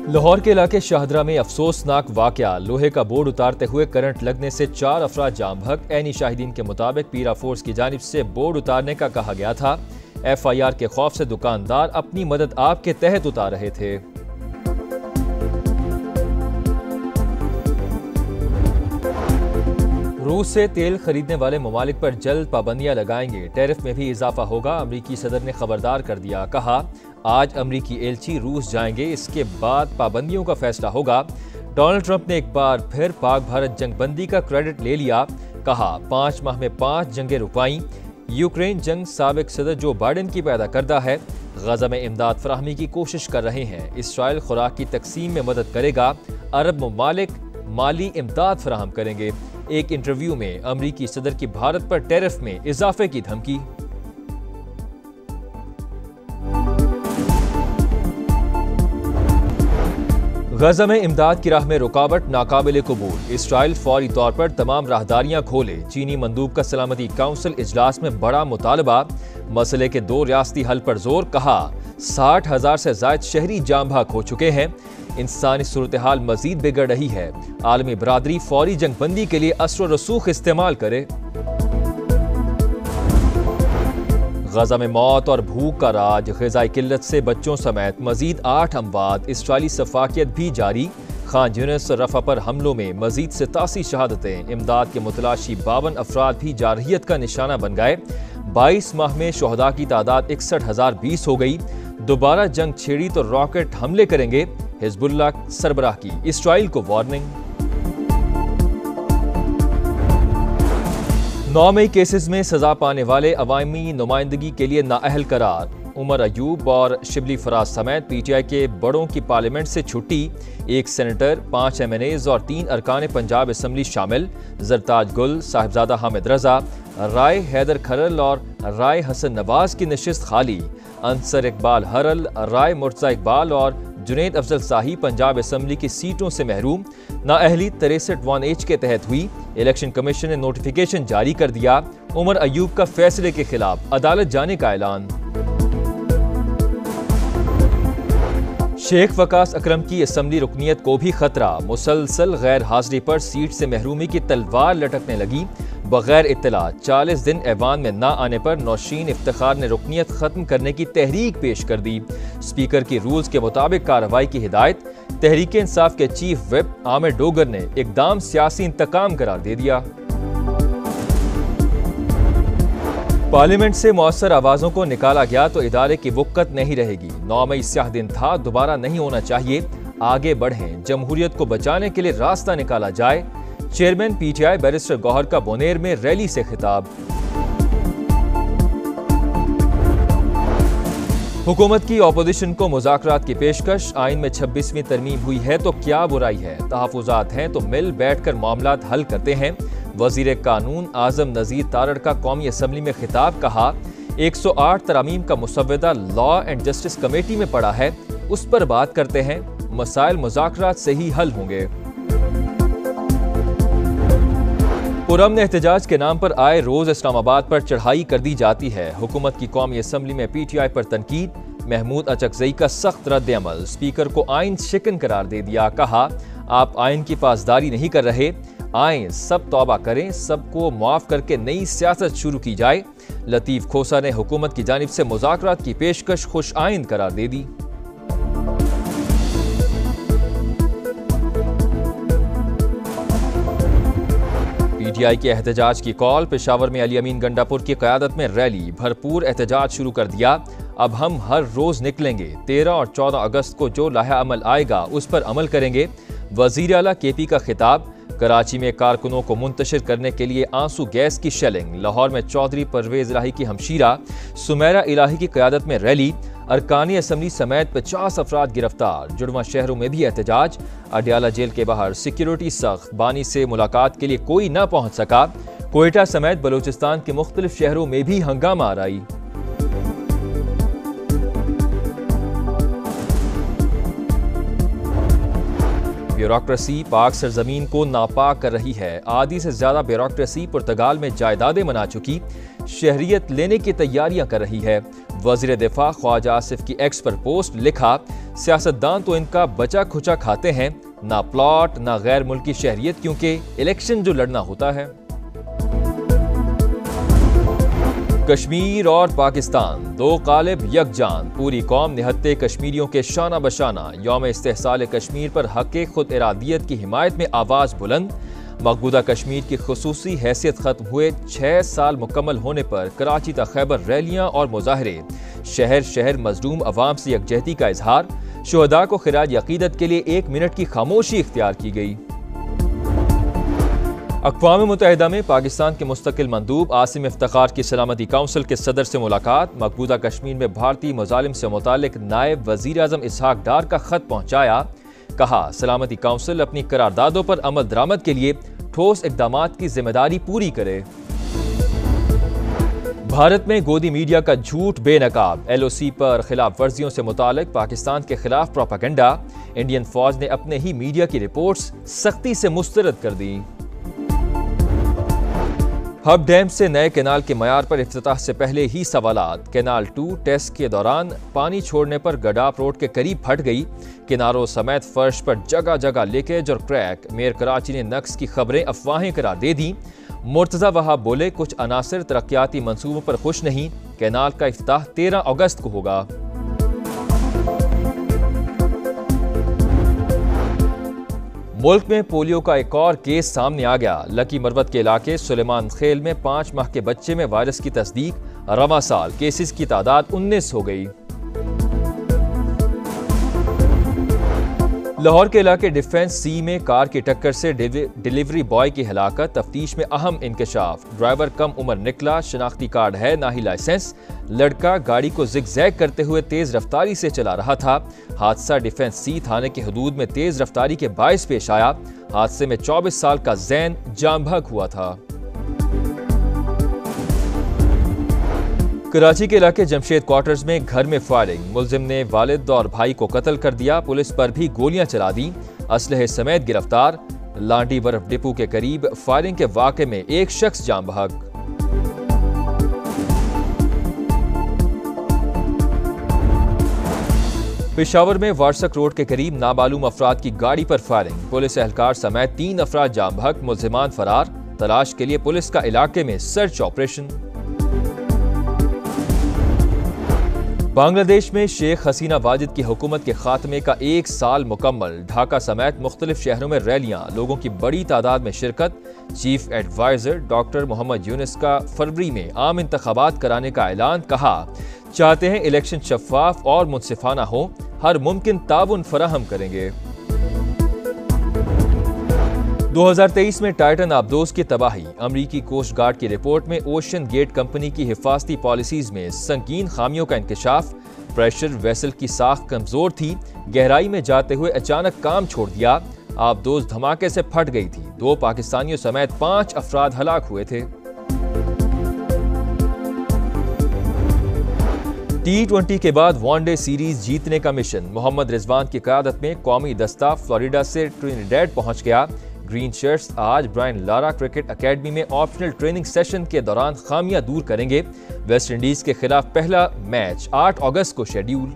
लाहौर के इलाके शाहदरा में अफसोसनाक वाकया, लोहे का बोर्ड उतारते हुए करंट लगने से 4 अफराद जाम बहक। ऐनी शाहिदीन के मुताबिक पीरा फोर्स की जानिब से बोर्ड उतारने का कहा गया था। FIR के खौफ से दुकानदार अपनी मदद आप के तहत उतार रहे थे। रूस से तेल खरीदने वाले ममालिक पर जल्द पाबंदियां लगाएंगे, टैरिफ में भी इजाफा होगा। अमरीकी सदर ने खबरदार कर दिया, कहा आज अमरीकी एलची रूस जाएंगे, इसके बाद पाबंदियों का फैसला होगा। डोनाल्ड ट्रंप ने एक बार फिर पाक भारत जंग बंदी का क्रेडिट ले लिया, कहा 5 माह में 5 जंगें रुकवाईं। यूक्रेन जंग साबिक सदर जो बाइडेन की पैदा करदा है। गजा में इमदाद फराहमी की कोशिश कर रहे हैं। इसराइल खुराक की तकसीम में मदद करेगा। अरब ममालिक माली इमदाद फराहम करेंगे। एक इंटरव्यू में अमरीकी सदर की भारत पर टैरिफ में इजाफे की धमकी। गजा में इमदाद की राह में रुकावट नाकाबिले कबूल। इसराइल फौरी तौर पर तमाम राहदारियां खोले। चीनी मंदूब का सलामती काउंसिल इजलास में बड़ा मुतालबा। मसले के 2 रियासती हल पर जोर, कहा 60,000 से ज्यादा शहरी जाम बहक हो चुके हैं। इंसानी सूरत हाल मजीद बिगड़ रही है। आलमी बरादरी फौरी जंग बंदी के लिए असर व रसूख इस्तेमाल करे। गजा में मौत और भूख का राज, ग़िज़ाई किल्लत से बच्चों समेत मजीद 8 अमवात। इसराइली सफाकियत भी जारी। खान यूनिस और रफा पर हमलों में मजीद 87 शहादतें। इमदाद के मुतलाशी 52 अफराद भी जारहियत का निशाना बन गए। 22 माह में शोहदा की तादाद 61,020 हो गई। दोबारा जंग छेड़ी तो रॉकेट हमले करेंगे, हिजबुल्लाह सरबराह की इसराइल को वार्निंग। 9 मई केसेस में सजा पाने वाले अवामी नुमाइंदगी के लिए नाअहल करार। उमर अयूब और शिबली फराज समेत PTI के बड़ों की पार्लियामेंट से छुट्टी। 1 सेनेटर, 5 MNAs और 3 अरकान पंजाब असम्बली शामिल। जरताज गुल, साहिबजादा हामिद रजा, राय हैदर खरल और राय हसन नवाज की नशिस्त खाली। अंसर इकबाल हरल, राय मुर्तजा इकबाल और जुनैद अफजल शाही पंजाब असम्बली की सीटों से महरूम। नाअहली 63(1)H के तहत हुई। इलेक्शन कमीशन ने नोटिफिकेशन जारी कर दिया। उमर अयूब का फैसले के खिलाफ अदालत जाने का ऐलान। शेख वकास अकरम की असम्बली रुकनियत को भी खतरा। मुसलसल गैर हाजिरी पर सीट से महरूमी की तलवार लटकने लगी। बगैर इत्तला 40 दिन ऐवान में ना आने पर नौशीन इफ्तिखार ने रुकनियत खत्म करने की तहरीक पेश कर दी। स्पीकर की रूल्स के मुताबिक कार्रवाई की हिदायत। तहरीक इंसाफ के चीफ व्हिप आमिर डोगर ने इकदाम सियासी इंतकाम करार दे दिया। पार्लियामेंट से मौसर आवाजों को निकाला गया तो इदारे की वुक्कत नहीं रहेगी। 9 मई स्याह दिन था, दोबारा नहीं होना चाहिए। आगे बढ़ें, जमहूरियत को बचाने के लिए रास्ता निकाला जाए। चेयरमैन PTI बैरिस्टर गौहर का बोनेर में रैली से खिताब। हुकूमत की ऑपोजिशन को मुज़ाकरात की पेशकश। आइन में 26वीं तरमीम हुई है तो क्या बुराई है, तहफ़्फ़ुज़ात हैं तो मिल बैठ कर मामलात हल करते हैं। वज़ीर कानून आज़म नज़ीर तारड़ का कौमी असम्बली में खिताब, कहा 108 तरामीम का मुसव्वदा लॉ एंड जस्टिस कमेटी में पड़ा है, उस पर बात करते हैं। मसाइल मुज़ाकरात से ही हल होंगे। पुरअमन एहतजाज के नाम पर आए रोज इस्लामाबाद पर चढ़ाई कर दी जाती है। हुकूमत की कौमी असम्बली में PTI पर तनकीद। महमूद अचकजई का सख्त रद्द अमल। स्पीकर को आइन शिकन करार दे दिया, कहा आप आइन की पासदारी नहीं कर रहे। आएं सब तौबा करें, सबको मुआफ करके नई सियासत शुरू की जाए। लतीफ खोसा ने हुकूमत की जानिब से मुज़ाकरात की पेशकश खुश आइंद करार दे दी। PTI के एहतजाज की कॉल। पेशावर में अली अमीन गंडापुर की क़यादत में रैली। भरपूर एहतजाज शुरू कर दिया। अब हम हर रोज निकलेंगे। 13 और 14 अगस्त को जो लाहा अमल आएगा उस पर अमल करेंगे। वज़ीर आला KP का खिताब। कराची में कारकुनों को मुंतशिर करने के लिए आंसू गैस की शेलिंग। लाहौर में चौधरी परवेज इलाही की हमशीरा सुमेरा इलाही की क़यादत में रैली। अरकानी असम्बली समेत 50 अफराद गिरफ्तार। जुड़वा शहरों में भी एहतजाज। अडियाला जेल के बाहर सिक्योरिटी सख्त। बानी से मुलाकात के लिए कोई न पहुंच सका। कोयटा समेत बलूचिस्तान के मुख्तलिफ शहरों में भी हंगामा आराई। ब्यूरोक्रेसी पाक सरजमीन को नापाक कर रही है। आधी से ज्यादा ब्यूरोक्रेसी पुर्तगाल में जायदादें मना चुकी। शहरियत लेने की तैयारियां कर रही है। वज़ीर दिफा ख्वाजा आसिफ की एक्स पर पोस्ट लिखा, सियासतदान तो इनका बचा खुचा खाते हैं, ना प्लॉट ना गैर मुल्की शहरियत, क्योंकि इलेक्शन जो लड़ना होता है। कश्मीर और पाकिस्तान दो कालिब यकजान, पूरी कौम निहत्ते कश्मीरियों के शाना बशाना। यौम इस्तेहसाल कश्मीर पर हक़ खुद इरादियत की हिमायत में आवाज़ बुलंद। मकबूदा कश्मीर की खुसूसी हैसियत खत्म हुए 6 साल मुकम्मल होने पर कराची तक खैबर रैलियां और मुजाहरे। शहर शहर मजलूम अवाम से यकजहती का इजहार। शुहदा को खिराज अकीदत के लिए 1 मिनट की खामोशी इख्तियार की गई। अक़वाम मुत्तहिदा में पाकिस्तान के मुस्तकिल मंदूब आसिम इफ्तिखार की सलामती काउंसिल के सदर से मुलाकात। मकबूदा कश्मीर में भारतीय मुजालिम से मुतालिक नायब वज़ीर आज़म इसहाक डार का खत पहुंचाया। कहा, सलामती काउंसिल अपनी करारदादों पर अमल दरामद के लिए ठोस इक़दामात की जिम्मेदारी पूरी करे। भारत में गोदी मीडिया का झूठ बेनकाब। LOC पर खिलाफ वर्जियों से मुतालिक पाकिस्तान के खिलाफ प्रोपेगेंडा। इंडियन फौज ने अपने ही मीडिया की रिपोर्ट्स सख्ती से मुस्तरद कर दी। हब डैम से नए कैनाल के मयार पर इफ्तिताह से पहले ही सवालात। कैनाल 2 टेस्ट के दौरान पानी छोड़ने पर गडाप रोड के करीब फट गई। किनारों समेत फर्श पर जगह जगह लीकेज और क्रैक। मेयर कराची ने नक्स की खबरें अफवाहें करार दे दी। मुर्तज़ा वहाब बोले, कुछ अनासर तरक्याती मंसूबों पर खुश नहीं। कैनाल का इफ्तिताह 13 अगस्त को होगा। मुल्क में पोलियो का एक और केस सामने आ गया। लकी मरवत के इलाके सुलेमान खेल में 5 माह के बच्चे में वायरस की तस्दीक। रवां साल केसेस की तादाद 19 हो गई। लाहौर के इलाके डिफेंस सी में कार की टक्कर से डिलीवरी बॉय की हलाकत। तफ्तीश में अहम इंकशाफ। ड्राइवर कम उम्र निकला, शनाख्ती कार्ड है ना ही लाइसेंस। लड़का गाड़ी को जिगजैग करते हुए तेज रफ्तारी से चला रहा था। हादसा डिफेंस सी थाने के हदूद में तेज रफ्तारी के बायस पेश आया। हादसे में 24 साल का जैन जान बहक हुआ था। कराची के इलाके जमशेद क्वार्टर्स में घर में फायरिंग। मुलजिम ने वालिद और भाई को कत्ल कर दिया। पुलिस पर भी गोलियां चला दी। असलहे समेत गिरफ्तार। लांडी बर्फ डिपो के करीब फायरिंग के वाक़े में एक शख्स जान बहक। पेशावर में वारसक रोड के करीब नामालूम अफराद की गाड़ी पर फायरिंग। पुलिस एहलकार समेत 3 अफराद जान बहक। मुलजिमान फरार। तलाश के लिए पुलिस का इलाके में सर्च ऑपरेशन। बांग्लादेश में शेख हसीना वाजिद की हुकूमत के खात्मे का 1 साल मुकम्मल। ढाका समेत मुख्तलिफ शहरों में रैलियां, लोगों की बड़ी तादाद में शिरकत। Chief adviser doctor Muhammad Yunus का फरवरी में आम इंतखाबात कराने का ऐलान। कहा, चाहते हैं इलेक्शन शफाफ और मुनसिफाना हो, हर मुमकिन ताउन फराहम करेंगे। 2023 में टाइटन आबदोज की तबाही। अमरीकी कोस्ट गार्ड की रिपोर्ट में ओशन गेट कंपनी की हिफाजती पॉलिसीज में संगीन खामियों का इंकशाफ। प्रेशर वेसल की साख कमजोर थी, गहराई में जाते हुए अचानक काम छोड़ दिया। आबदोज धमाके से फट गई थी। 2 पाकिस्तानियों समेत 5 अफराद हलाक हुए थे। T20 के बाद वनडे सीरीज जीतने का मिशन। मोहम्मद रिजवान की क़यादत में कौमी दस्ता फ्लोरिडा से ट्रिनिडेड पहुंच गया। ग्रीन शर्ट्स आज ब्रायन लारा क्रिकेट एकेडमी में ऑप्शनल ट्रेनिंग सेशन के दौरान खामियां दूर करेंगे। वेस्ट इंडीज के खिलाफ पहला मैच 8 अगस्त को शेड्यूल।